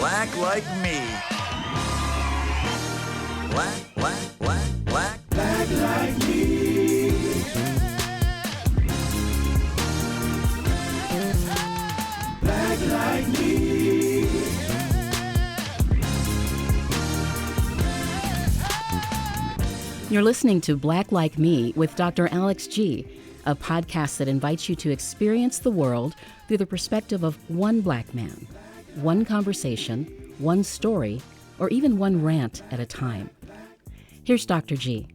Black like me. Black like me. Black like me. You're listening to Black Like Me with Dr. Alex G., a podcast that invites you to experience the world through the perspective of one black man, one conversation, one story, or even one rant at a time. Here's Dr. G.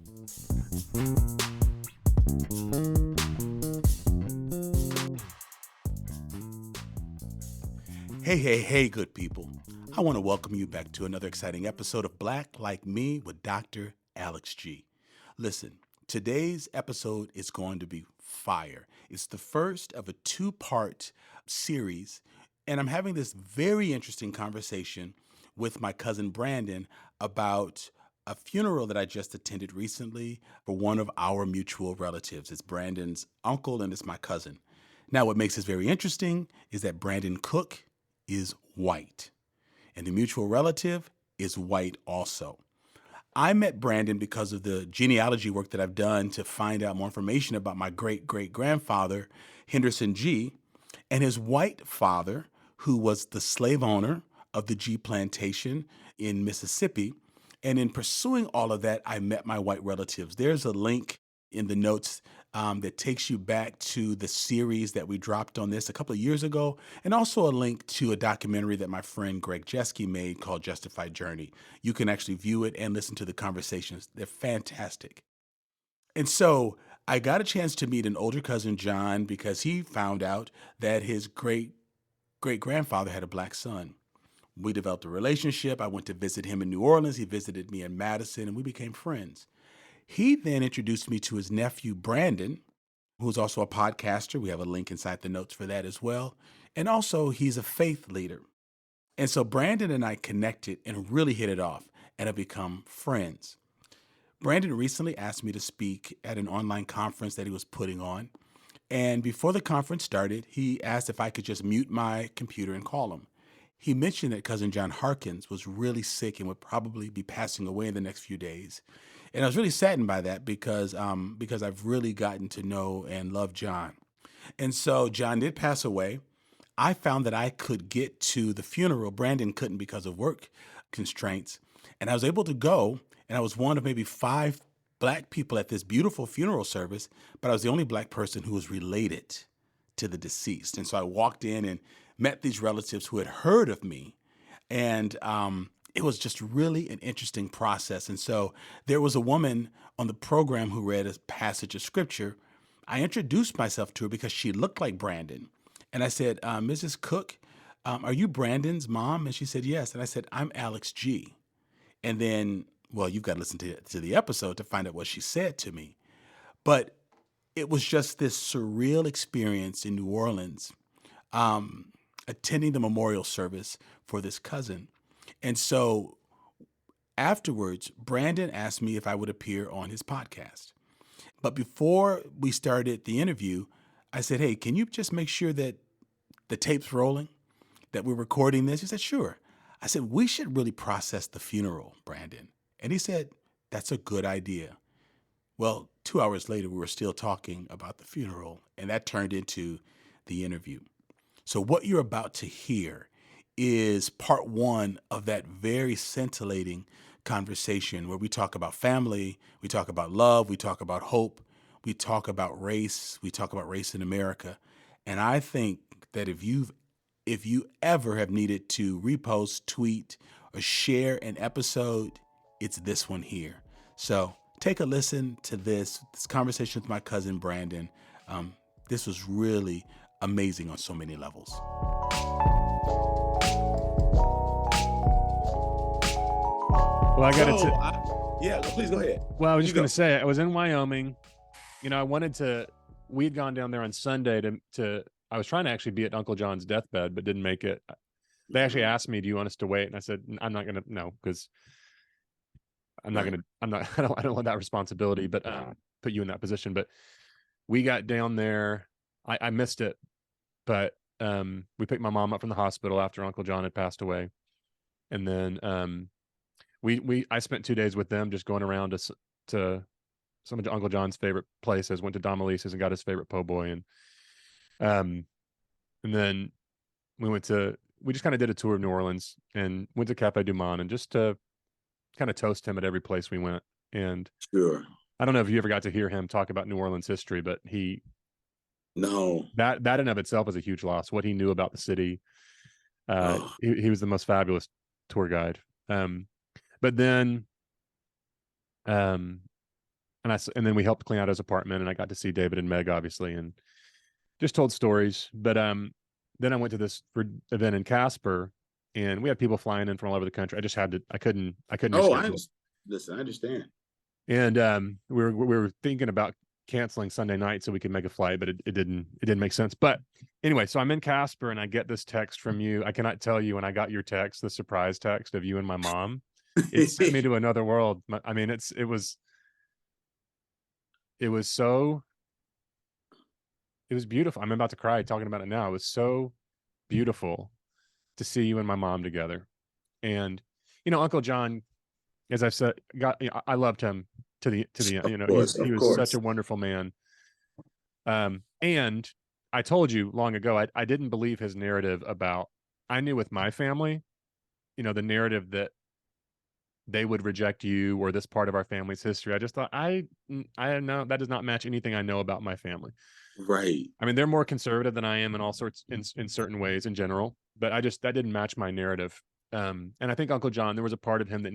Hey, good people. I want to welcome you back to another exciting episode of Black Like Me with Dr. Alex G. Listen, today's episode is going to be fire. It's the first of a two-part series, and I'm having this very interesting conversation with my cousin Brandon about a funeral that I just attended recently for one of our mutual relatives. It's Brandon's uncle and it's my cousin. Now, what makes this very interesting is that Brandon Cook is white, and the mutual relative is white also. I met Brandon because of the genealogy work that I've done to find out more information about my great-great-grandfather, Henderson G., and his white father, who was the slave owner of the G plantation in Mississippi. And in pursuing all of that, I met my white relatives. There's a link in the notes that takes you back to the series that we dropped on this a couple of years ago, and also a link to a documentary that my friend Greg Jeske made called Justified Journey. You can actually view it and listen to the conversations. They're fantastic. And so I got a chance to meet an older cousin, John, because he found out that his great-great-grandfather had a black son. We developed a relationship. I went to visit him in New Orleans. He visited me in Madison, and we became friends. He then introduced me to his nephew, Brandon, who's also a podcaster. We have a link inside the notes for that as well. And also, he's a faith leader. And so Brandon and I connected and really hit it off and have become friends. Brandon recently asked me to speak at an online conference that he was putting on. And before the conference started, he asked if I could just mute my computer and call him. He mentioned that cousin John Harkins was really sick and would probably be passing away in the next few days. And I was really saddened by that because I've really gotten to know and love John. And so John did pass away. I found that I could get to the funeral. Brandon couldn't because of work constraints. And I was able to go, and I was one of maybe 5 black people at this beautiful funeral service, but I was the only black person who was related to the deceased. And so I walked in and met these relatives who had heard of me. And it was just really an interesting process. And so there was a woman on the program who read a passage of scripture. I introduced myself to her because she looked like Brandon. And I said, Mrs. Cook, are you Brandon's mom? And she said, yes. And I said, I'm Alex G. And then, well, you've got to listen to the episode to find out what she said to me. But it was just this surreal experience in New Orleans, attending the memorial service for this cousin. And so afterwards, Brandon asked me if I would appear on his podcast. But before we started the interview, I said, hey, can you just make sure that the tape's rolling, that we're recording this? He said, sure. I said, we should really process the funeral, Brandon. And he said, that's a good idea. Well, 2 hours later, we were still talking about the funeral, and that turned into the interview. So what you're about to hear is part 1 of that very scintillating conversation where we talk about family, we talk about love, we talk about hope, we talk about race in America. And I think that if you ever have needed to repost, tweet, or share an episode, it's this one here. So take a listen to this conversation with my cousin Brandon. This was really amazing on so many levels. Well, I got to. Yeah, please go ahead. Well, I was just going to say, I was in Wyoming. We had gone down there on Sunday I was trying to actually be at Uncle John's deathbed, but didn't make it. They actually asked me, do you want us to wait? And I said, I'm not going to, no, because I don't want that responsibility, but put you in that position. But we got down there. I missed it, but we picked my mom up from the hospital after Uncle John had passed away. And then I spent 2 days with them, just going around to some of Uncle John's favorite places. Went to Domalice's and got his favorite po' boy, and then we just kind of did a tour of New Orleans and went to Cafe Du Monde, and just to kind of toast him at every place we went. And Sure. I don't know if you ever got to hear him talk about New Orleans history, but No. that in and of itself was a huge loss. What he knew about the city. Oh. He was the most fabulous tour guide. But then, and then we helped clean out his apartment, and I got to see David and Meg, obviously, and just told stories. But then I went to this event in Casper, and we had people flying in from all over the country. I couldn't Oh, reschedule. listen, I understand. And we were thinking about canceling Sunday night so we could make a flight, but it didn't make sense. But anyway, so I'm in Casper and I get this text from you. I cannot tell you when I got your text, the surprise text of you and my mom. It sent me to another world. I mean, it was beautiful. I'm about to cry talking about it now. It was so beautiful to see you and my mom together. And Uncle John, as I've said, I loved him to the he was such a wonderful man. And I told you long ago, I didn't believe his narrative about, I knew with my family, the narrative that they would reject you or this part of our family's history. I just thought, I know that does not match anything I know about my family. Right. I mean, they're more conservative than I am in all sorts, in certain ways in general, but that didn't match my narrative. And I think Uncle John, there was a part of him that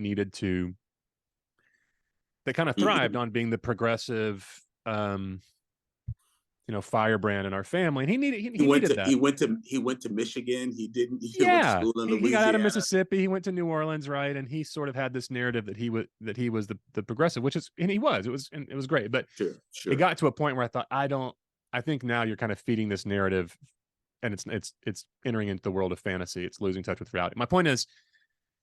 kind of thrived on being the progressive, firebrand in our family. And he needed that. He went to Michigan. He went to school in Louisiana. He got out of Mississippi. He went to New Orleans, right? And he sort of had this narrative that he was the progressive, and he was. It was great. But sure. It got to a point where I thought, I think now you're kind of feeding this narrative, and it's entering into the world of fantasy. It's losing touch with reality. My point is,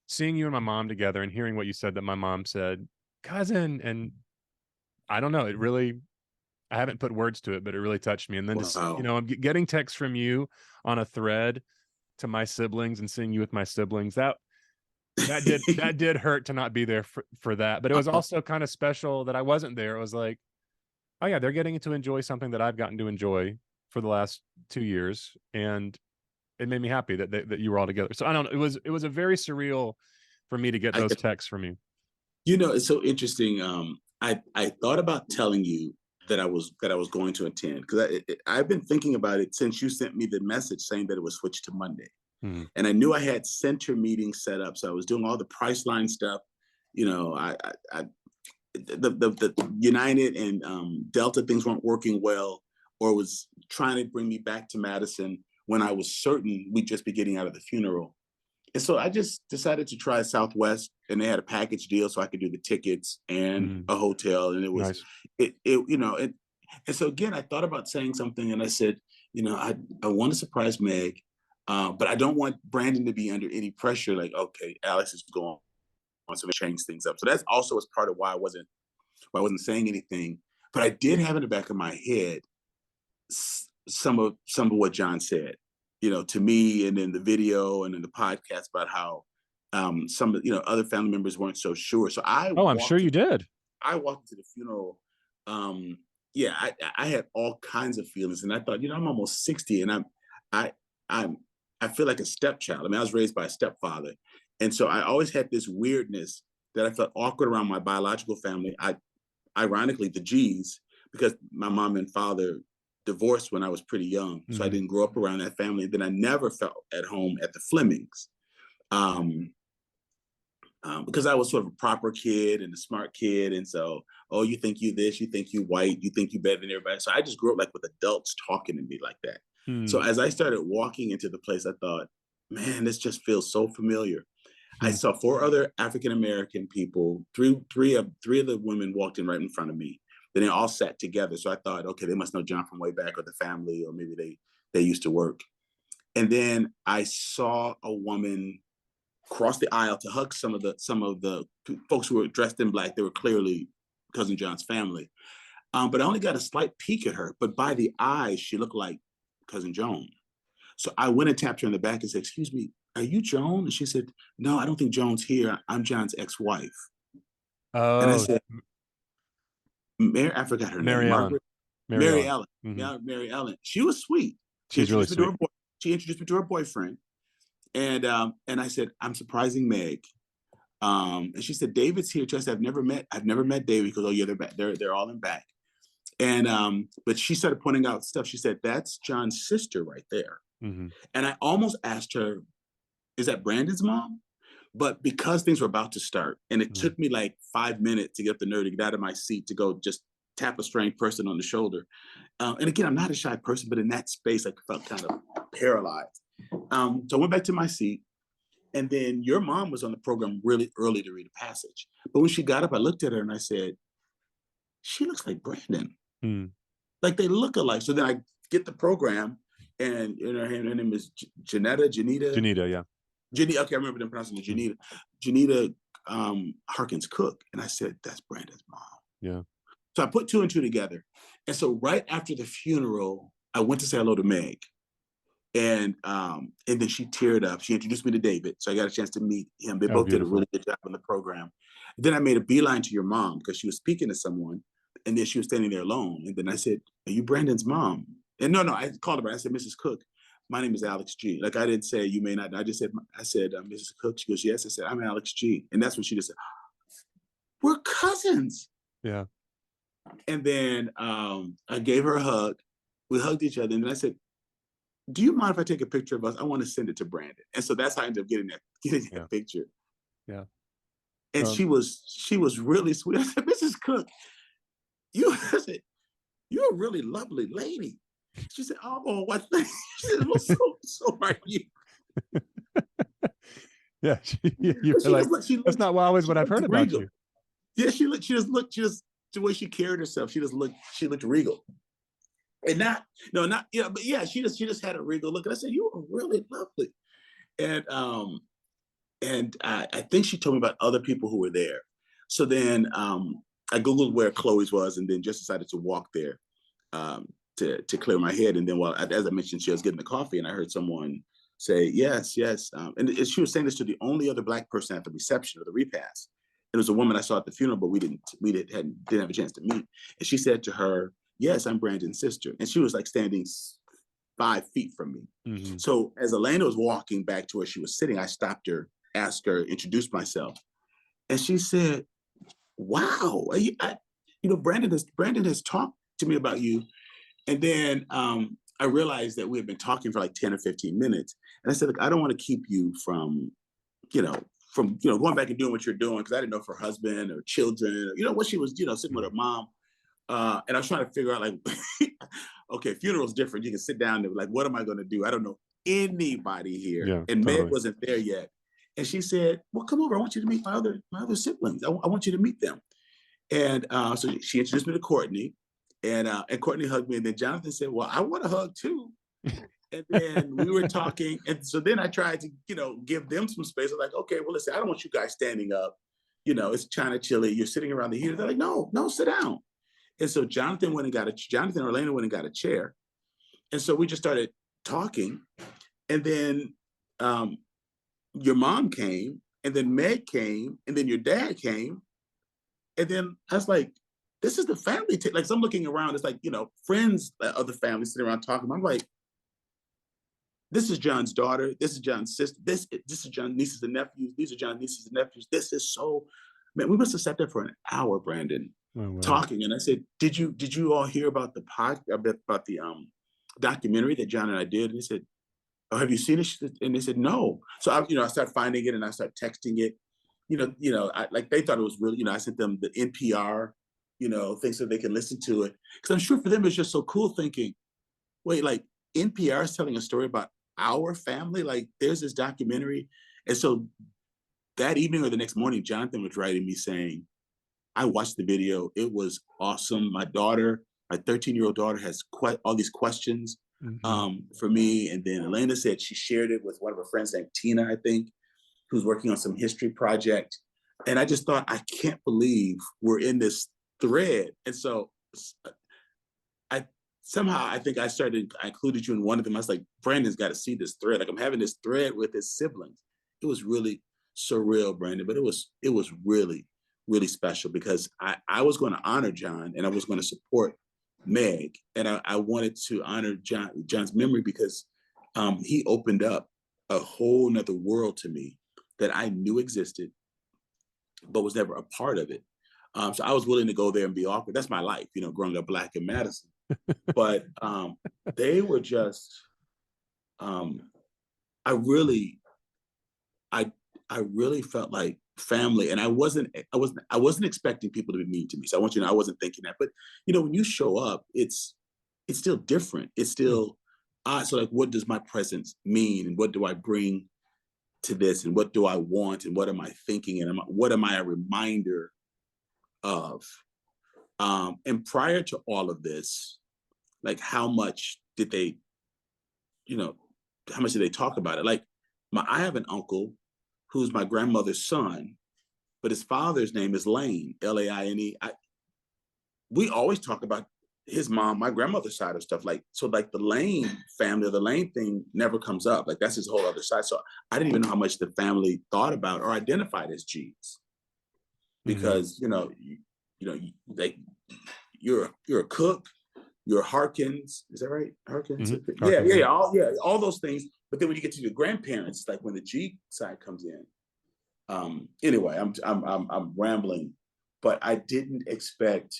seeing you and my mom together and hearing what you said, that my mom said, cousin, and I don't know, I haven't put words to it, but it really touched me. And then I'm getting texts from you on a thread to my siblings and seeing you with my siblings. That did hurt to not be there for that. But it was also kind of special that I wasn't there. It was like, oh yeah, they're getting to enjoy something that I've gotten to enjoy for the last 2 years. And it made me happy that you were all together. So I don't know. It was a very surreal for me to get those texts from you. It's so interesting. I thought about telling you that I was going to attend, because I've been thinking about it since you sent me the message saying that it was switched to Monday. And I knew I had center meetings set up, so I was doing all the Priceline stuff. The United and Delta things weren't working well, or was trying to bring me back to Madison when I was certain we'd just be getting out of the funeral. And so I just decided to try Southwest, and they had a package deal so I could do the tickets and a hotel. And it was, nice. And so again, I thought about saying something, and I said, I want to surprise Meg, but I don't want Brandon to be under any pressure. Like, okay, Alex is going on, so change things up. So that's also as part of why I wasn't saying anything. But I did have in the back of my head some of what John said, to me, and in the video and in the podcast about how some of other family members weren't so sure. So I'm sure you did. I walked into the funeral. I had all kinds of feelings, and I thought, I'm almost 60, and I feel like a stepchild. I mean, I was raised by a stepfather, and so I always had this weirdness that I felt awkward around my biological family. Ironically, the G's, because my mom and father divorced when I was pretty young. So I didn't grow up around that family. Then I never felt at home at the Flemings, because I was sort of a proper kid and a smart kid. And so, you think you this, you think you white, you think you better than everybody. So I just grew up like with adults talking to me like that. So as I started walking into the place, I thought, man, this just feels so familiar. I saw 4 other African-American people. Three of the women walked in right in front of me. Then they all sat together. So I thought, okay, they must know John from way back, or the family, or maybe they used to work. And then I saw a woman cross the aisle to hug some of the folks who were dressed in black. They were clearly Cousin John's family. But I only got a slight peek at her. But by the eyes, she looked like Cousin Joan. So I went and tapped her in the back and said, excuse me, are you Joan? And she said, no, I don't think Joan's here. I'm John's ex-wife. And I Oh, said, I forgot her name. Mary Ellen. Margaret? Mary Mary Ellen. Ellen. Mhm. Yeah, Mary Ellen. She was sweet. She's really sweet. She introduced me to her boyfriend. And I said, I'm surprising Meg. And she said, David's here too. I said, I've never met David. Because, oh yeah, they're back. They're all in back. And but she started pointing out stuff. She said, that's John's sister right there. Mm-hmm. And I almost asked her, is that Brandon's mom? But because things were about to start, and it took me like 5 minutes to get up the nerve to get out of my seat to go just tap a strange person on the shoulder. And again, I'm not a shy person, but in that space, I felt kind of paralyzed. So I went back to my seat. And then your mom was on the program really early to read a passage. But when she got up, I looked at her and I said, she looks like Brandon. Like they look alike. So then I get the program, and her name is Janita, yeah. Okay, I remember them pronouncing it, Janita Harkins Cook. And I said, that's Brandon's mom. Yeah. So I put two and two together. And so right after the funeral, I went to say hello to Meg. And then she teared up. She introduced me to David. So I got a chance to meet him. They both did a really good job on the program. Then I made a beeline to your mom because she was speaking to someone. And then she was standing there alone. And then I said, are you Brandon's mom? And no, I called her. I said, Mrs. Cook, my name is Alex G. Like I didn't say, you may not. I said, Mrs. Cook. She goes, yes. I said, I'm Alex G. And that's when she just said, we're cousins. Yeah. And then I gave her a hug. We hugged each other. And then I said, do you mind if I take a picture of us? I want to send it to Brandon. And so that's how I ended up getting that picture. Yeah. And she was really sweet. I said, Mrs. Cook, you're a really lovely lady. She said, oh, what thing? She said, well, so are you. Yeah. You're like, that's not always what I've heard about you. Yeah, she looked the way she carried herself. She looked regal. And but yeah, she just had a regal look. And I said, you were really lovely. And I think she told me about other people who were there. So then I Googled where Chloe's was, and then just decided to walk there to clear my head. And then as I mentioned, she was getting the coffee, and I heard someone say, yes. And she was saying this to the only other Black person at the reception or the repast. It was a woman I saw at the funeral, but we didn't have a chance to meet. And she said to her, yes, I'm Brandon's sister. And she was like standing 5 feet from me. Mm-hmm. So as Elena was walking back to where she was sitting, I stopped her, asked her, introduced myself. And she said, wow, Brandon has talked to me about you. And then I realized that we had been talking for like 10 or 15 minutes. And I said, look, I don't want to keep you from going back and doing what you're doing, because I didn't know if her husband or children, or, what she was, sitting with her mom. And I was trying to figure out, like, okay, funeral's different. You can sit down and be like, what am I going to do? I don't know anybody here. Yeah, and totally. Meg wasn't there yet. And she said, well, come over. I want you to meet my other siblings. I want you to meet them. And so she introduced me to Courtney, and Courtney hugged me. And then Jonathan said, well, I want a hug too. And then we were talking. And so then I tried to, give them some space. I'm like, okay, well, listen, I don't want you guys standing up. It's China chili. You're sitting around the heater. They're like, no, sit down. And so Jonathan or Elena went and got a chair. And so we just started talking. And then your mom came, and then Meg came, and then your dad came. And then I was like, this is the family. Like, so I'm looking around, it's like, friends of the family sitting around talking. I'm like, this is John's daughter. This is John's sister. This is John's nieces and nephews. These are John's nieces and nephews. This is so, man, we must have sat there for an hour, Brandon, talking. And I said, did you all hear about the documentary that John and I did? And he said, oh, have you seen it? And they said, no. So I started finding it, and I started texting it. They thought it was really, I sent them the NPR, thing so they can listen to it. Because I'm sure for them it's just so cool thinking, wait, like NPR is telling a story about our family. Like, there's this documentary. And so that evening or the next morning, Jonathan was writing me saying, I watched the video. It was awesome. My 13-year-old daughter has all these questions for me. And then Elena said she shared it with one of her friends named Tina, I think, who's working on some history project. And I just thought, I can't believe we're in this thread. And so somehow I think I included you in one of them. I was like, Brandon's got to see this thread. Like I'm having this thread with his siblings. It was really surreal, Brandon, but it was really, really special because I was going to honor John and I was going to support Meg. And I wanted to honor John's memory because he opened up a whole nother world to me that I knew existed, but was never a part of it. So I was willing to go there and be awkward. That's my life, you know, growing up Black in Madison. But they were just, I really felt like family, and I wasn't expecting people to be mean to me. So I want you to know I wasn't thinking that. But you know, when you show up, it's still different. It's still so like, what does my presence mean, and what do I bring to this, and what do I want, and what am I thinking, and what am I a reminder of? And prior to all of this, like how much did they talk about it? Like I have an uncle who's my grandmother's son, but his father's name is Lane, Laine. We always talk about his mom, my grandmother's side of stuff. Like, so like the Lane family, the Lane thing never comes up. Like that's his whole other side. So I didn't even know how much the family thought about or identified as G's, because like you're a cook, you're Harkins, is that right? Harkins, Harkins, yeah, all those things. But then when you get to your grandparents, like when the G side comes in. Anyway, I'm rambling, but I didn't expect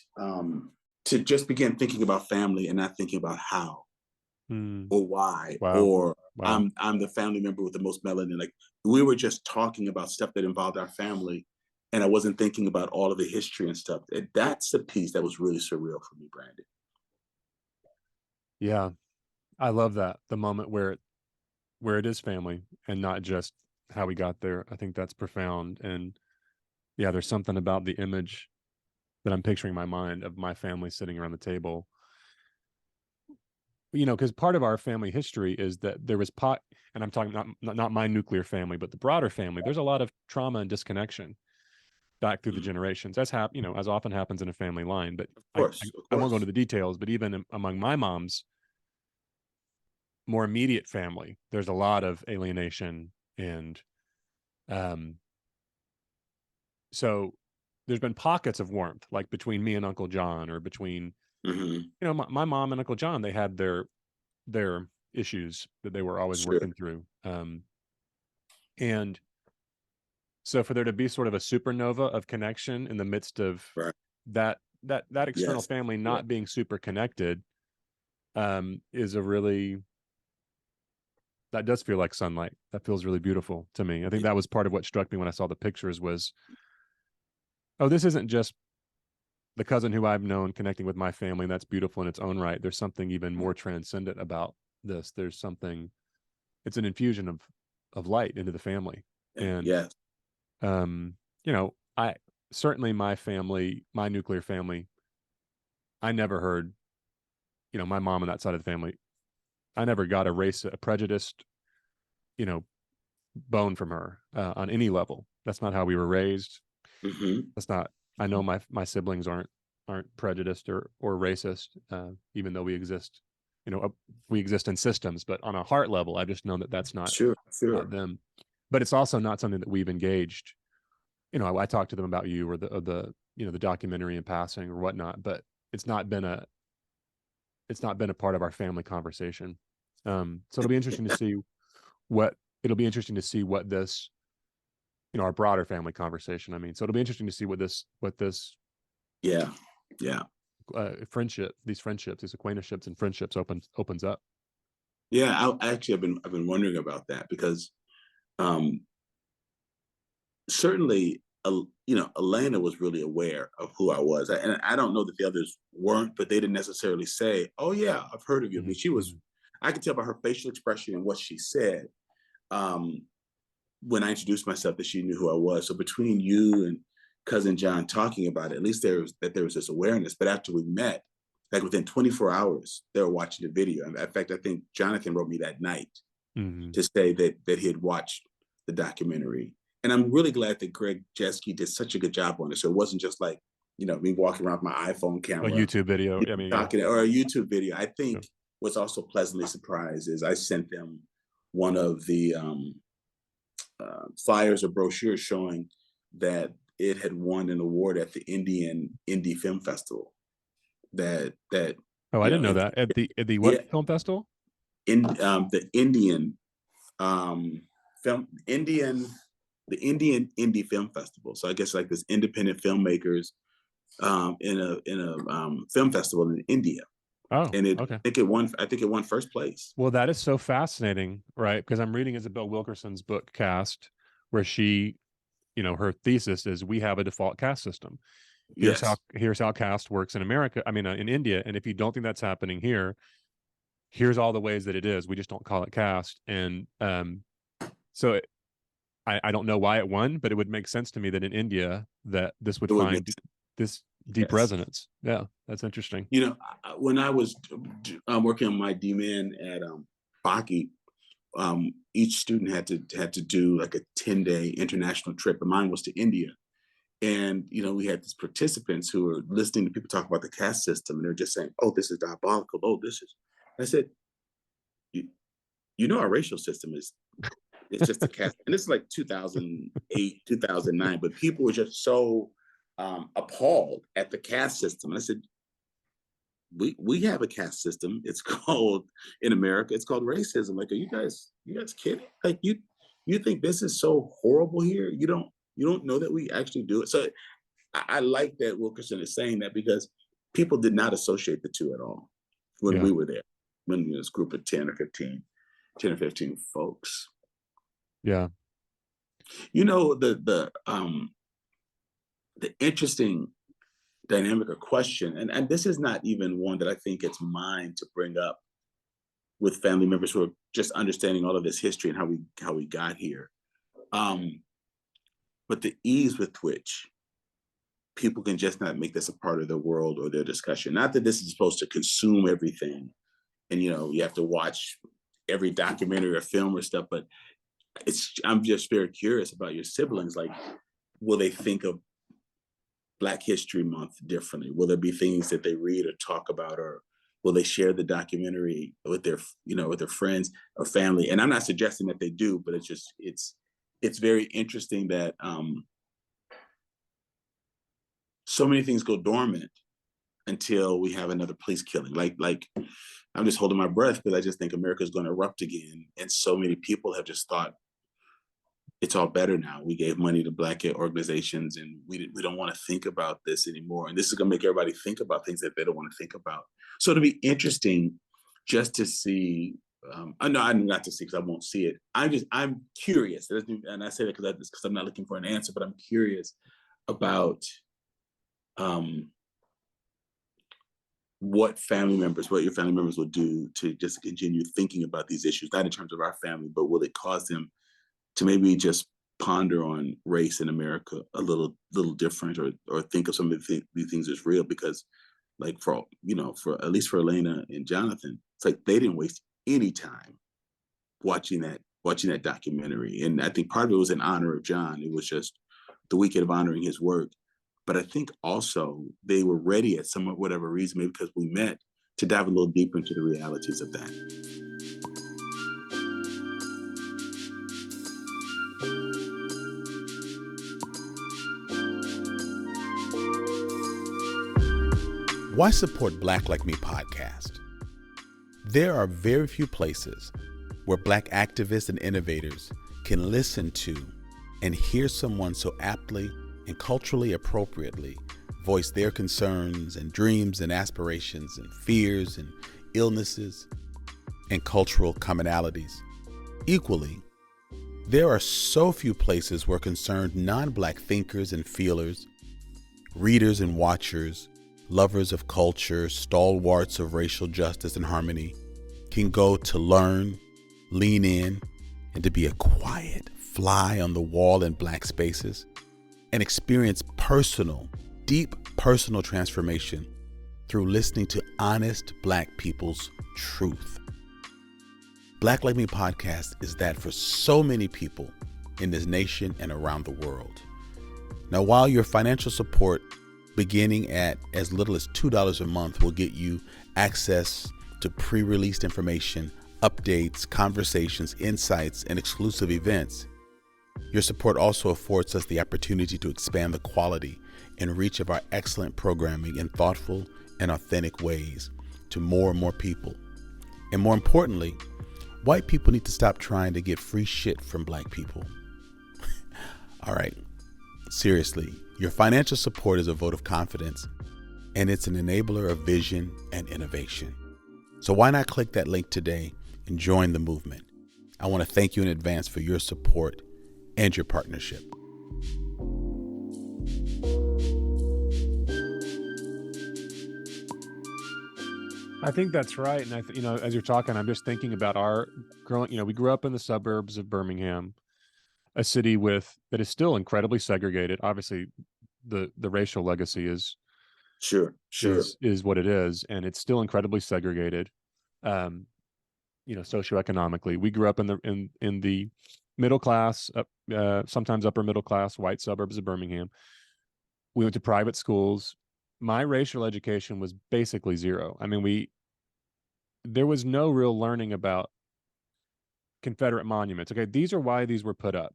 to just begin thinking about family and not thinking about how or why or I'm the family member with the most melanin. Like we were just talking about stuff that involved our family, and I wasn't thinking about all of the history and stuff. That's the piece that was really surreal for me, Brandon. Yeah, I love that, the moment where it is family and not just how we got there. I think that's profound. And yeah, there's something about the image that I'm picturing in my mind of my family sitting around the table. You know, because part of our family history is that there was and I'm talking not my nuclear family, but the broader family. There's a lot of trauma and disconnection back through the generations. That's as often happens in a family line. But Of course. I won't go into the details. But even among my mom's more immediate family, there's a lot of alienation, and so there's been pockets of warmth, like between me and Uncle John, or between my mom and Uncle John. They had their issues that they were always working through, and so for there to be sort of a supernova of connection in the midst of that external family not being super connected, is a really, that does feel like sunlight. That feels really beautiful to me. I think that was part of what struck me when I saw the pictures was, oh, this isn't just the cousin who I've known connecting with my family. That's beautiful in its own right. There's something even more transcendent about this. There's something, it's an infusion of light into the family. And, I certainly, my family, my nuclear family, I never heard, my mom on that side of the family, I never got a prejudiced, bone from her on any level. That's not how we were raised. That's not. I know my siblings aren't prejudiced or racist, even though we exist. We exist in systems, but on a heart level, I've just known that that's not them. But it's also not something that we've engaged. I talked to them about you or the documentary in passing or whatnot, but it's not been a part of our family conversation. So it'll be interesting to see what this, our broader family conversation. I mean, so it'll be interesting to see what this friendship, these acquaintanceships and friendships opens up. Yeah, I've been wondering about that because certainly, Elena was really aware of who I was, and I don't know that the others weren't, but they didn't necessarily say, "Oh yeah, I've heard of you." I mean, she was. I could tell by her facial expression and what she said when I introduced myself that she knew who I was. So between you and cousin John talking about it, at least there was this awareness. But after we met, like within 24 hours, they were watching the video. In fact, I think Jonathan wrote me that night to say that he had watched the documentary. And I'm really glad that Greg Jeske did such a good job on it. So it wasn't just like me walking around with my iPhone A camera, YouTube video. I mean, yeah. talking, or a YouTube video. I think Yeah. what's also pleasantly surprised is I sent them one of the flyers or brochures showing that it had won an award at the Indie Film Festival. That Oh, I didn't know and that. At the yeah, what film festival? the Indian film the Indian Indie Film Festival. So I guess like this independent filmmakers in a film festival in India, Oh, and okay. I think it won first place. Well, that is so fascinating, right? Because I'm reading Isabel Wilkerson's book Cast, where she, her thesis is we have a default caste system. Here's Yes, how caste works in America. I mean, in India. And if you don't think that's happening here, here's all the ways that it is. We just don't call it caste. And so I don't know why it won, but it would make sense to me that in India that this would it would find this deep yes. resonance. Yeah, that's interesting. When I was working on my DMin at Baki, each student had to do like a 10-day international trip, and mine was to India. And we had these participants who were listening to people talk about the caste system, and they're just saying, "Oh, this is diabolical. Oh, this is." I said, "Our racial system is it's just a caste," and this is like 2008, 2009. But people were just so appalled at the caste system. And I said, we have a caste system. It's called, in America, it's called racism. Like, are you guys kidding? Like, you think this is so horrible here? You don't know that we actually do it. So I like that Wilkerson is saying that, because people did not associate the two at all when we were there, when this group of 10 or 15 folks. Yeah. The interesting dynamic or question, and this is not even one that I think it's mine to bring up with family members who are just understanding all of this history and how we got here. But the ease with which people can just not make this a part of their world or their discussion. Not that this is supposed to consume everything, and you have to watch every documentary or film or stuff, but I'm just very curious about your siblings. Like, will they think of Black History Month differently? Will there be things that they read or talk about, or will they share the documentary with their friends or family? And I'm not suggesting that they do, but it's very interesting that so many things go dormant until we have another police killing. Like I'm just holding my breath, because I just think America is going to erupt again, and so many people have just thought it's all better now. We gave money to Black organizations, and we don't want to think about this anymore. And this is going to make everybody think about things that they don't want to think about. So it'll be interesting just to see. Not to see, because I won't see it. I'm curious, and I say that because I'm not looking for an answer, but I'm curious about what your family members will do to just continue thinking about these issues, not in terms of our family, but will it cause them to maybe just ponder on race in America a little different, or think of some of these things as real? Because, like, for at least for Elena and Jonathan, it's like they didn't waste any time watching that documentary. And I think part of it was in honor of John. It was just the weekend of honoring his work. But I think also they were ready at somewhat whatever reason, maybe because we met, to dive a little deeper into the realities of that. Why support Black Like Me podcast? There are very few places where Black activists and innovators can listen to and hear someone so aptly and culturally appropriately voice their concerns and dreams and aspirations and fears and illnesses and cultural commonalities. Equally, there are so few places where concerned non-Black thinkers and feelers, readers and watchers, lovers of culture, stalwarts of racial justice and harmony can go to learn, lean in, and to be a quiet fly on the wall in Black spaces, and experience deep personal transformation through listening to honest Black people's truth. Black Like Me podcast is that for so many people in this nation and around the world. Now, while your financial support beginning at as little as $2 a month, will get you access to pre-released information, updates, conversations, insights, and exclusive events. Your support also affords us the opportunity to expand the quality and reach of our excellent programming in thoughtful and authentic ways to more and more people. And more importantly, white people need to stop trying to get free shit from black people. All right, seriously, your financial support is a vote of confidence, and it's an enabler of vision and innovation. So why not click that link today and join the movement? I want to thank you in advance for your support and your partnership. I think that's right. And as you're talking, I'm just thinking about our growing, we grew up in the suburbs of Birmingham, a city that is still incredibly segregated. Obviously, the racial legacy is what it is, and it's still incredibly segregated. Socioeconomically, we grew up in the middle class, sometimes upper middle class, white suburbs of Birmingham. We went to private schools. My racial education was basically zero. I mean, there was no real learning about Confederate monuments. Okay, these are why these were put up.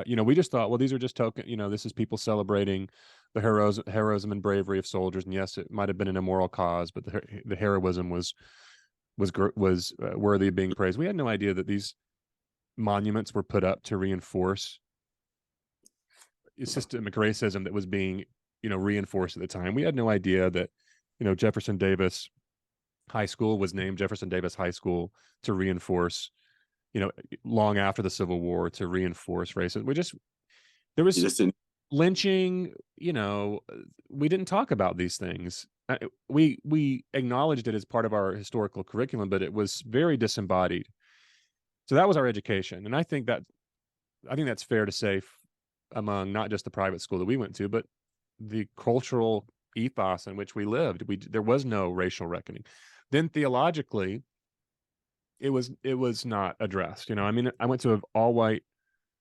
We just thought, well, these are just token. This is people celebrating the heroism and bravery of soldiers. And yes, it might have been an immoral cause, but the heroism was worthy of being praised. We had no idea that these monuments were put up to reinforce systemic racism that was being, reinforced at the time. We had no idea that, Jefferson Davis High School was named Jefferson Davis High School to reinforce, long after the Civil War, to reinforce racism. There was lynching, we didn't talk about these things. We acknowledged it as part of our historical curriculum, but it was very disembodied. So that was our education. And I think that's fair to say among not just the private school that we went to, but the cultural ethos in which we lived. There was no racial reckoning. Then theologically, it was not addressed. I went to an all-white,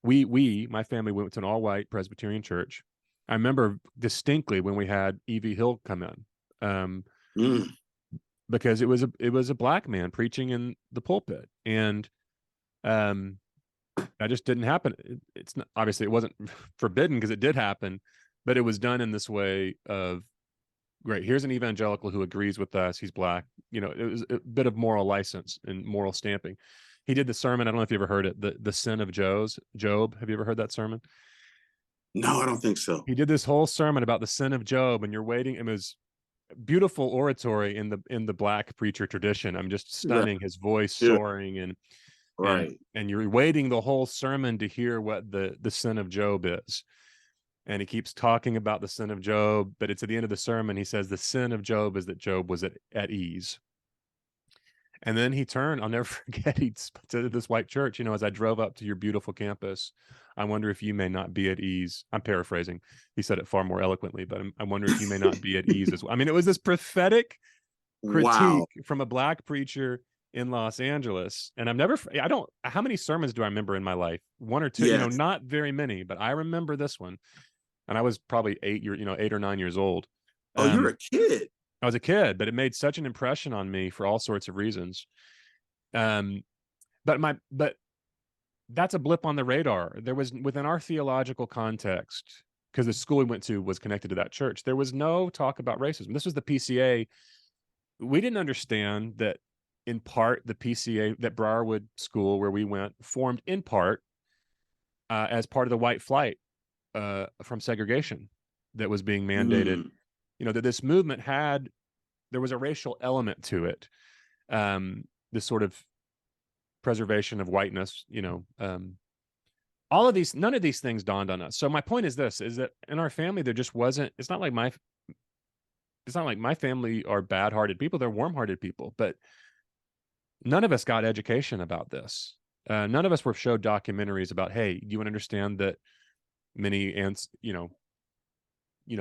my family went to an all-white Presbyterian church. I remember distinctly when we had E.V. Hill come in, because it was a black man preaching in the pulpit, and that just didn't happen. It's not, obviously it wasn't forbidden because it did happen, but it was done in this way of, great, here's an evangelical who agrees with us, he's black. It was a bit of moral license and moral stamping. He did the sermon, I don't know if you ever heard it, the sin of Job. Have you ever heard that sermon? No, I don't think so. He did this whole sermon about the sin of Job, and you're waiting. It was beautiful oratory in the black preacher tradition. I'm just stunning. His voice soaring, and you're waiting the whole sermon to hear what the sin of Job is. And he keeps talking about the sin of Job, but it's at the end of the sermon. He says the sin of Job is that Job was at ease. And then he turned, I'll never forget, he to this white church, as I drove up to your beautiful campus, I wonder if you may not be at ease. I'm paraphrasing. He said it far more eloquently, but I wonder if you may not be at ease as well. I mean, it was this prophetic critique from a black preacher in Los Angeles. And how many sermons do I remember in my life? One or two, not very many, but I remember this one. And I was probably 8 or 9 years old. Oh, you're a kid. I was a kid, but it made such an impression on me for all sorts of reasons. But that's a blip on the radar. There was, within our theological context, because the school we went to was connected to that church, there was no talk about racism. This was the PCA. We didn't understand that, in part, the PCA, that Briarwood School where we went, formed in part as part of the white flight from segregation that was being mandated. That this movement there was a racial element to it. This sort of preservation of whiteness, all of these, none of these things dawned on us. So my point is this, is that in our family, there just wasn't, it's not like my family are bad-hearted people. They're warm-hearted people, but none of us got education about this. None of us were showed documentaries about, hey, do you understand that many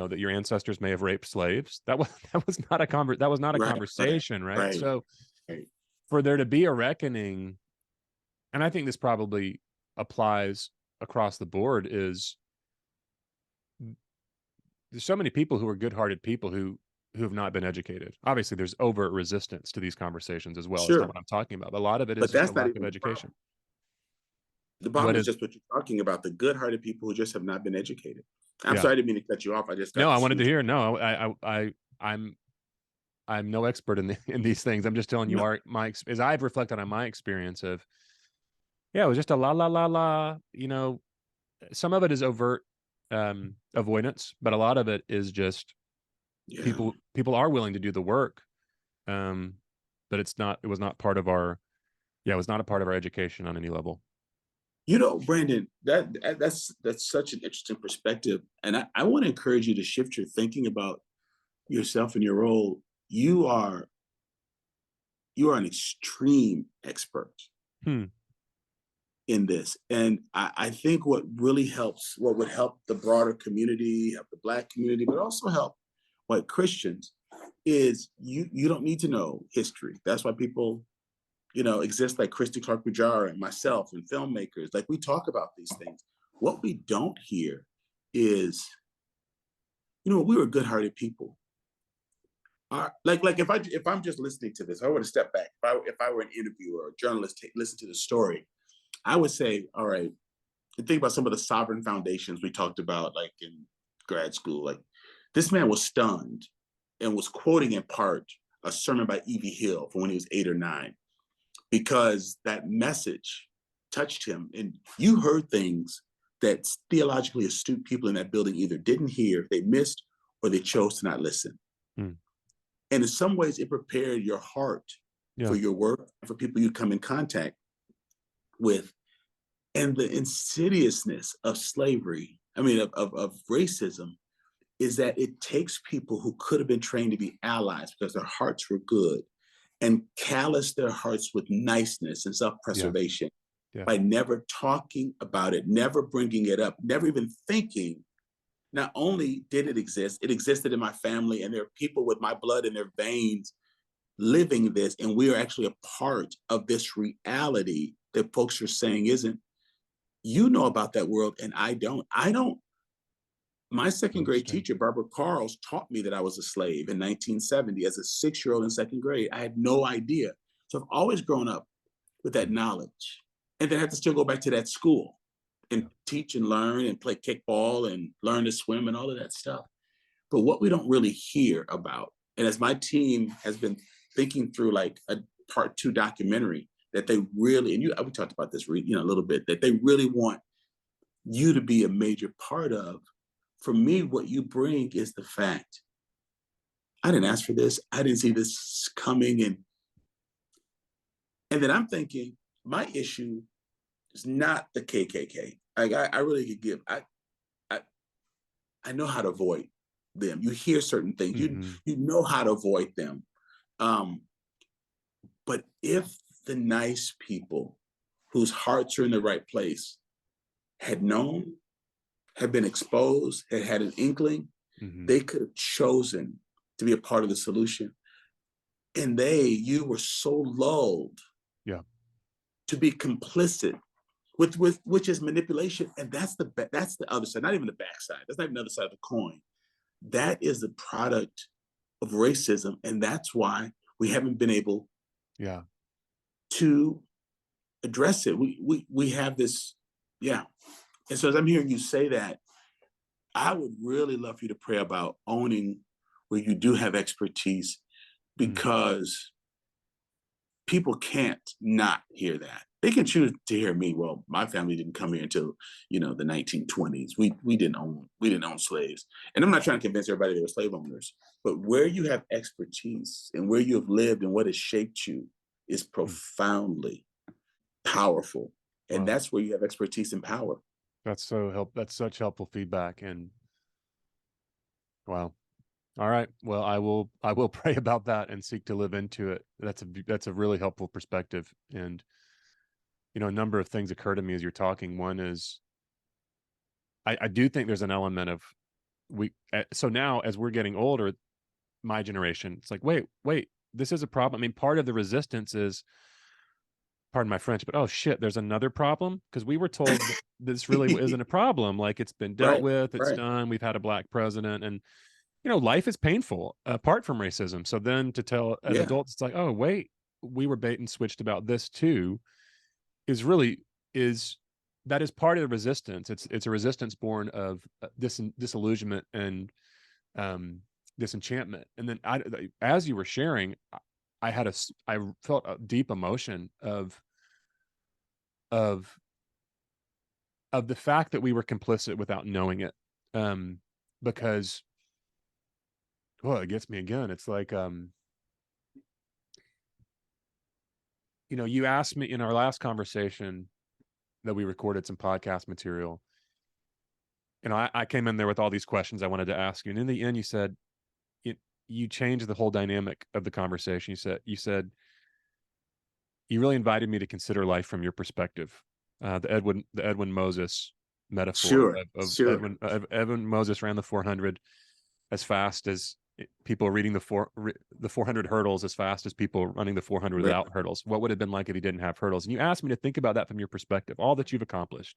that your ancestors may have raped slaves? That was not a conversation, right? So for there to be a reckoning, and I think this probably applies across the board, is there's so many people who are good-hearted people who have not been educated. Obviously, there's overt resistance to these conversations as well. It's not Sure, what I'm talking about. But a lot of it is but just a that's not lack of even the problem. education. The What problem is is? just what you're talking about, the good-hearted people who just have not been educated. I'm Yeah. sorry, I didn't mean to cut you off. I just got No, I this wanted to huge. hear. No, I'm no expert in these things. I'm just telling you No, as I've reflected on my experience of, yeah, it was just a la la la la. Some of it is overt avoidance, but a lot of it is just yeah. people are willing to do the work, but it was not part of our, it was not a part of our education on any level. Brandon, that's such an interesting perspective. And I want to encourage you to shift your thinking about yourself and your role. You are an extreme expert Hmm. in this. And I think what really helps, what would help the broader community, help the Black community, but also help white Christians, is you don't need to know history. That's why people, exist like Christy Clark Bujara and myself and filmmakers. Like, we talk about these things. What we don't hear is, we were good-hearted people. Like if I'm just listening to this, I were to step back. If I were an interviewer or a journalist, listen to the story, I would say, all right, and think about some of the sovereign foundations we talked about, like in grad school. Like, this man was stunned and was quoting in part a sermon by E.V. Hill from when he was 8 or 9, because that message touched him. And you heard things that theologically astute people in that building either didn't hear, they missed, or they chose to not listen. Hmm. And in some ways, it prepared your heart Yeah. for your work and for people you come in contact with. And the insidiousness of slavery, of racism, is that it takes people who could have been trained to be allies because their hearts were good, and callous their hearts with niceness and Yeah. self-preservation Yeah. by never talking about it, never bringing it up, never even thinking. Not only did it exist, it existed in my family, and there are people with my blood in their veins living this, and we are actually a part of this reality that folks are saying isn't. You know about that world, and I don't. My second grade Interesting. teacher, Barbara Carls, taught me that I was a slave in 1970 as a 6-year-old in second grade. I had no idea. So I've always grown up with that knowledge. And then I had to still go back to that school and teach and learn and play kickball and learn to swim and all of that stuff. But what we don't really hear about, and as my team has been thinking through like a part 2 documentary that they really, and we talked about this, a little bit, that they really want you to be a major part of. For me, what you bring is the fact, I didn't ask for this. I didn't see this coming. And then I'm thinking, my issue is not the KKK. I really could give, I know how to avoid them. You hear certain things, Mm-hmm. you know how to avoid them. But if the nice people whose hearts are in the right place had known, had been exposed, had an inkling, Mm-hmm. they could have chosen to be a part of the solution. And you were so lulled, Yeah. to be complicit with which is manipulation. And that's the other side, not even the backside. That's not even the other side of the coin. That is the product of racism. And that's why we haven't been able to address it. We have this, yeah. And so as I'm hearing you say that, I would really love for you to pray about owning where you do have expertise, because people can't not hear that. They can choose to hear me. Well, my family didn't come here until, the 1920s. We didn't own slaves. And I'm not trying to convince everybody they were slave owners, but where you have expertise and where you have lived and what has shaped you is profoundly powerful. And that's where you have expertise and power. That's such helpful feedback. And wow. All right. Well, I will pray about that and seek to live into it. That's a really helpful perspective. And, a number of things occur to me as you're talking. One is, I do think there's an element of so now as we're getting older, my generation, it's like, wait, this is a problem. Part of the resistance is pardon my French, but oh shit, there's another problem, because we were told that this really isn't a problem. Like, it's been dealt Right, with, it's right. done. We've had a black president, and life is painful apart from racism. So then to tell as Yeah, adults, it's like, oh wait, we were bait and switched about this too, is really is that is part of the resistance. It's a resistance born of disillusionment and disenchantment. And then as you were sharing, I felt a deep emotion of the fact that we were complicit without knowing it. Because, well, it gets me again. It's like, you asked me in our last conversation that we recorded some podcast material. I came in there with all these questions I wanted to ask you. And in the end, you said, you changed the whole dynamic of the conversation. You said, you really invited me to consider life from your perspective. The Edwin Moses metaphor sure, of sure. Edwin Moses ran the 400 as fast as people reading the 400 hurdles as fast as people running the 400 Right. without hurdles. What would have been like if he didn't have hurdles? And you asked me to think about that from your perspective, all that you've accomplished.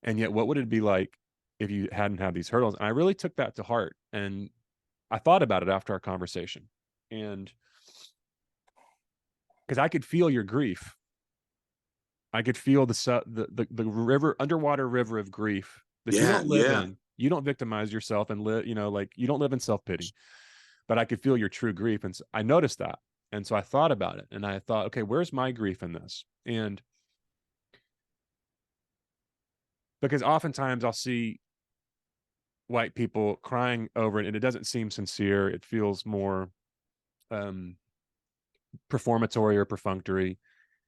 And yet, what would it be like if you hadn't had these hurdles? And I really took that to heart. And I thought about it after our conversation. And because I could feel your grief. I could feel the river, underwater river of grief that you Yeah, don't live yeah. in. You don't victimize yourself and live, like, you don't live in self-pity, but I could feel your true grief. And so I noticed that. And so I thought about it, and I thought, okay, where's my grief in this? And because oftentimes I'll see white people crying over it, and it doesn't seem sincere. It feels more performatory or perfunctory.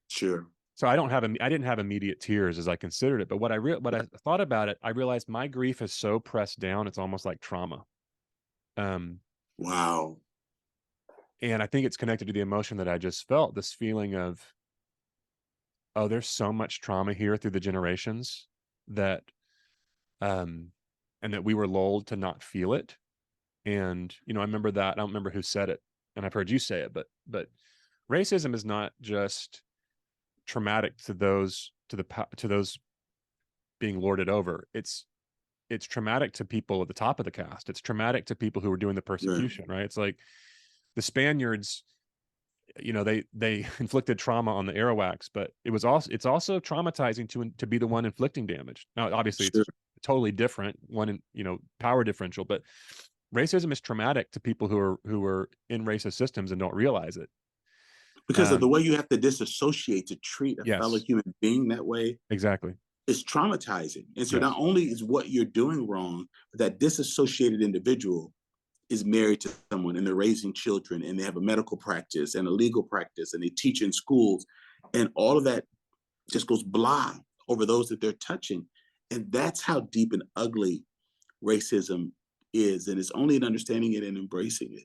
Sure. So I didn't have immediate tears as I considered it. But what I thought about it, I realized my grief is so pressed down, it's almost like trauma. Wow. And I think it's connected to the emotion that I just felt, this feeling of, oh, there's so much trauma here through the generations that, and that we were lulled to not feel it. And, I remember that. I don't remember who said it, and I've heard you say it, but racism is not just traumatic to those being lorded over. It's traumatic to people at the top of the caste. It's traumatic to people who were doing the Right. persecution, right? It's like the Spaniards, they inflicted trauma on the Arawaks, but it's also traumatizing to be the one inflicting damage. Now, obviously, it's Sure. totally different, power differential, but racism is traumatic to people who are in racist systems and don't realize it. Because of the way you have to disassociate to treat a fellow Yes, human being that way exactly. is traumatizing. And so not Yes, only is what you're doing wrong, but that disassociated individual is married to someone and they're raising children and they have a medical practice and a legal practice and they teach in schools, and all of that just goes blah over those that they're touching. And that's how deep and ugly racism is. And it's only in understanding it and embracing it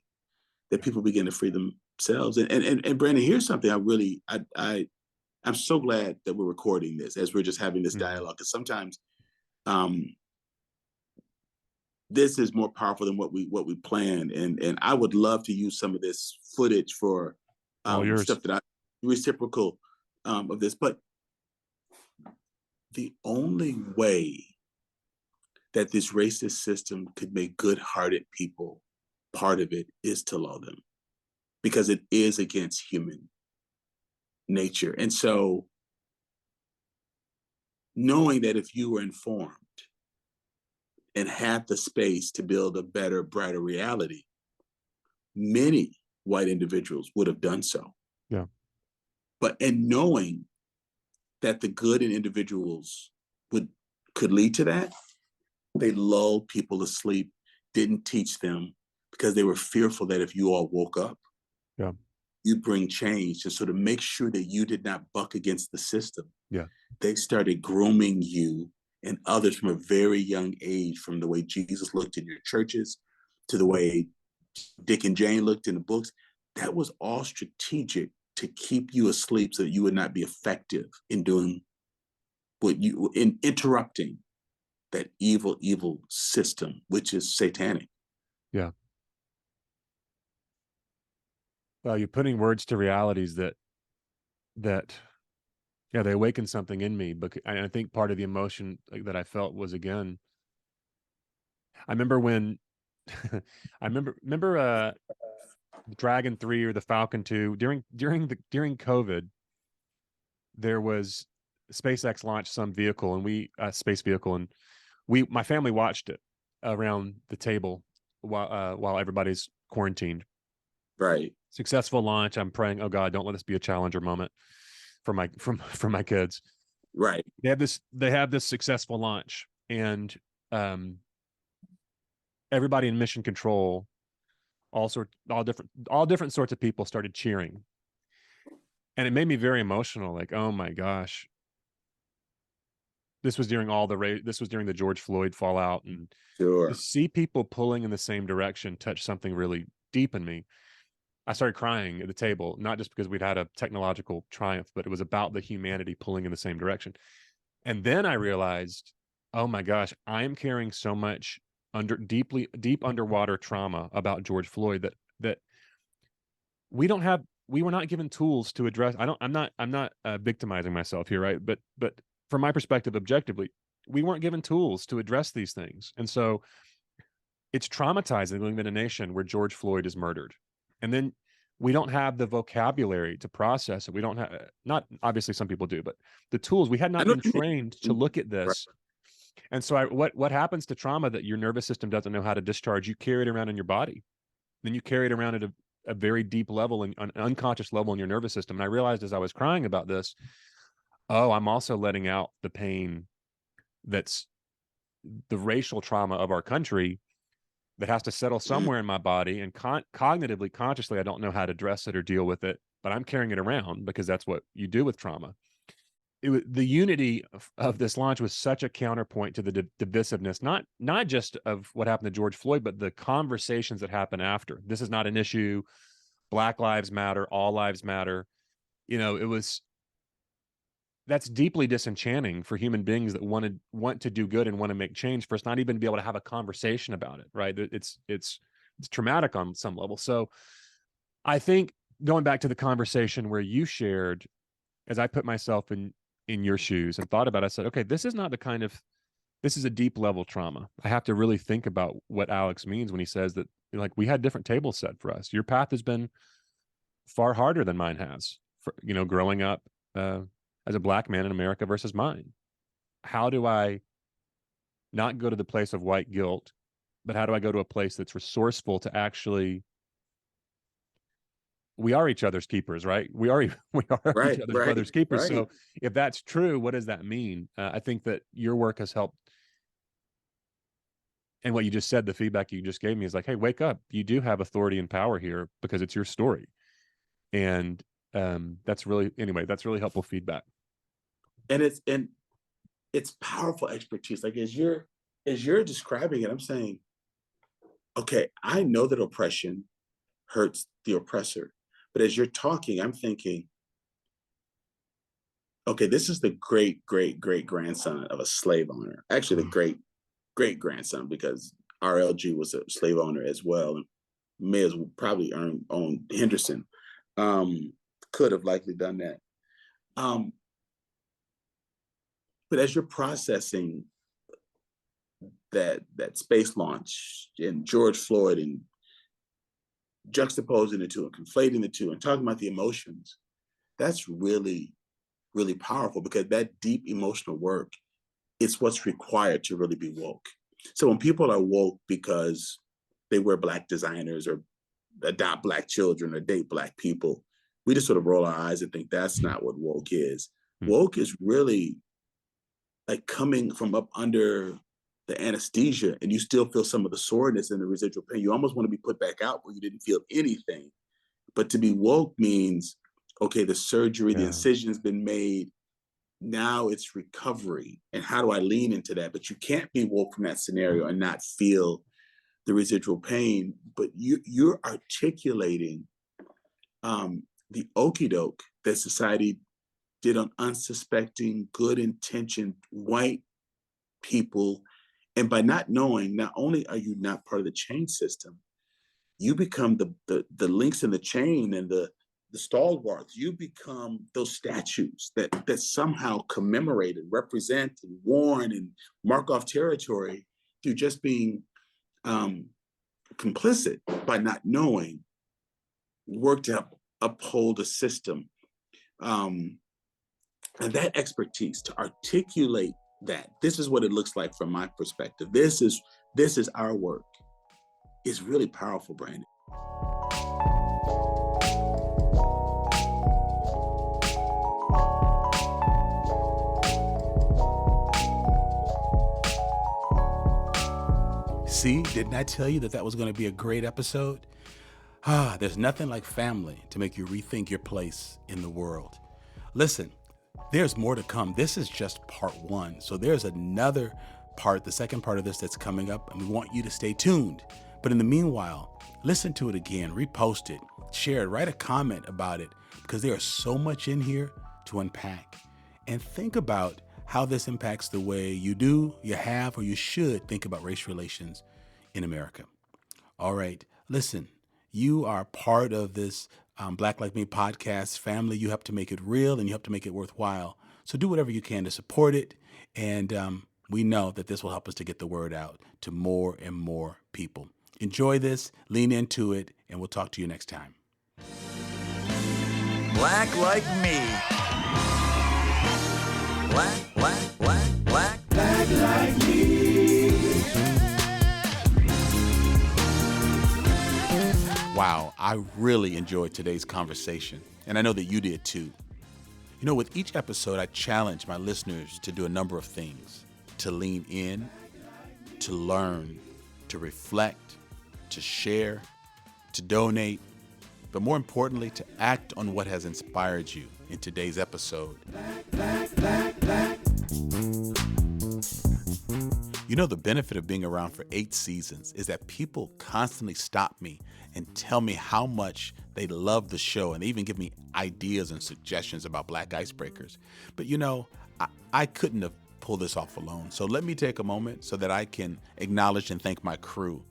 that people begin to free themselves. And Brandon, here's something I'm so glad that we're recording this as we're just having this dialogue, because sometimes this is more powerful than what we planned. And I would love to use some of this footage for all yours. stuff that I reciprocal of this. But the only way that this racist system could make good-hearted people part of it is to law them, because it is against human nature. And so knowing that if you were informed and had the space to build a better, brighter reality, many white individuals would have done so. Yeah. And knowing that the good in individuals could lead to that, they lulled people to sleep, didn't teach them, because they were fearful that if you all woke up, Yeah. you'd bring change. And so to make sure that you did not buck against the system, Yeah. they started grooming you and others from a very young age, from the way Jesus looked in your churches to the way Dick and Jane looked in the books. That was all strategic to keep you asleep so that you would not be effective in doing in interrupting that evil system, which is satanic. Yeah. Well, you're putting words to realities that Yeah, they awakened something in me, but I think part of the emotion that I felt was, again, I remember when I remember Dragon 3 or the Falcon 2 during COVID. There was SpaceX launched some vehicle, and space vehicle, and my family watched it around the table while everybody's quarantined. Right. Successful launch. I'm praying, oh God, don't let this be a Challenger moment for my kids. Right. They have this successful launch, and everybody in mission control, all different sorts of people started cheering, and it made me very emotional. Like, oh my gosh, this was during the George Floyd fallout, and to Sure. see people pulling in the same direction touched something really deep in me. I started crying at the table, not just because we'd had a technological triumph, but it was about the humanity pulling in the same direction. And then I realized, oh my gosh, I am carrying so much deep underwater trauma about George Floyd that we were not given tools to address. I'm not victimizing myself here, right? But from my perspective, objectively, we weren't given tools to address these things. And so it's traumatizing living in a nation where George Floyd is murdered. And then we don't have the vocabulary to process it. We don't have, not obviously some people do, but the tools, we had I not know been what you trained to mean. look at Right. this. And so what happens to trauma that your nervous system doesn't know how to discharge? You carry it around in your body. Then you carry it around at a very deep level, and an unconscious level in your nervous system. And I realized as I was crying about this, oh, I'm also letting out the pain that's the racial trauma of our country that has to settle somewhere in my body. And cognitively, consciously, I don't know how to address it or deal with it, but I'm carrying it around because that's what you do with trauma. The unity of this launch was such a counterpoint to the divisiveness, not just of what happened to George Floyd, but the conversations that happen after. This is not an issue. Black lives matter. All lives matter. That's deeply disenchanting for human beings that want to do good and want to make change, for us not even to be able to have a conversation about it. Right. It's traumatic on some level. So I think, going back to the conversation where you shared, as I put myself in your shoes and thought about it, I said, okay, this is a deep level trauma. I have to really think about what Alex means when he says that, like, we had different tables set for us. Your path has been far harder than mine has, growing up as a Black man in America versus mine. How do I not go to the place of white guilt, but how do I go to a place that's resourceful to actually, we are each other's keepers, right? We are each Right. other's Right. brothers' keepers. Right. So if that's true, what does that mean? I think that your work has helped. And what you just said, the feedback you just gave me is like, hey, wake up. You do have authority and power here because it's your story. And that's really helpful feedback. And it's powerful expertise. Like, as you're describing it, I'm saying, okay, I know that oppression hurts the oppressor. But as you're talking, I'm thinking, okay, this is the great, great, great grandson of a slave owner. Actually, the great, great grandson, because RLG was a slave owner as well, and may as well probably own Henderson. Could have likely done that. But as you're processing that space launch and George Floyd, and juxtaposing the two and conflating the two and talking about the emotions, that's really, really powerful, because that deep emotional work is what's required to really be woke. So when people are woke because they wear Black designers or adopt Black children or date Black people, we just sort of roll our eyes and think that's not what woke is. Woke is really like coming from up under the anesthesia, and you still feel some of the soreness and the residual pain. You almost want to be put back out where you didn't feel anything. But to be woke means, okay, the surgery, the incision's been made. Now it's recovery. And how do I lean into that? But you can't be woke from that scenario and not feel the residual pain. But you're articulating the okie doke that society did on unsuspecting, good-intentioned white people. And by not knowing, not only are you not part of the chain system, you become the links in the chain and the the stalwarts. You become those statues that somehow commemorate and represent and warn and mark off territory through just being complicit by not knowing, work to uphold a system. And that expertise to articulate that this is what it looks like from my perspective. This is our work. Is really powerful, Brandon. See, didn't I tell you that was going to be a great episode? There's nothing like family to make you rethink your place in the world. Listen, there's more to come. This is just part one. So there's another part, the second part of this that's coming up, and we want you to stay tuned. But in the meanwhile, listen to it again, repost it, share it, write a comment about it, because there is so much in here to unpack. And think about how this impacts the way you do, you have, or you should think about race relations in America. All right, listen, you are part of this Black Like Me podcast family. You have to make it real and you have to make it worthwhile. So do whatever you can to support it. And we know that this will help us to get the word out to more and more people. Enjoy this, lean into it, and we'll talk to you next time. Black Like Me. Black like me. Wow, I really enjoyed today's conversation, and I know that you did too. You know, with each episode, I challenge my listeners to do a number of things: to lean in, to learn, to reflect, to share, to donate, but more importantly, to act on what has inspired you in today's episode. You know, the benefit of being around for 8 seasons is that people constantly stop me and tell me how much they love the show, and they even give me ideas and suggestions about Black icebreakers. But you know, I couldn't have pulled this off alone. So let me take a moment so that I can acknowledge and thank my crew.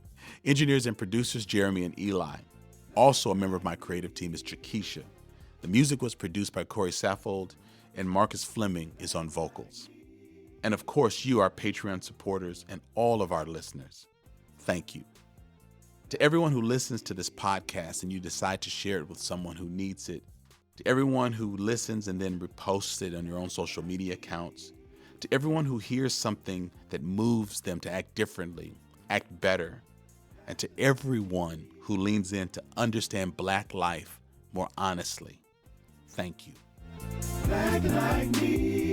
Engineers and producers, Jeremy and Eli. Also a member of my creative team is Jakisha. The music was produced by Corey Saffold, and Marcus Fleming is on vocals. And of course, you, our Patreon supporters, and all of our listeners, thank you. To everyone who listens to this podcast and you decide to share it with someone who needs it, to everyone who listens and then reposts it on your own social media accounts, to everyone who hears something that moves them to act differently, act better, and to everyone who leans in to understand Black life more honestly, thank you. Black like me.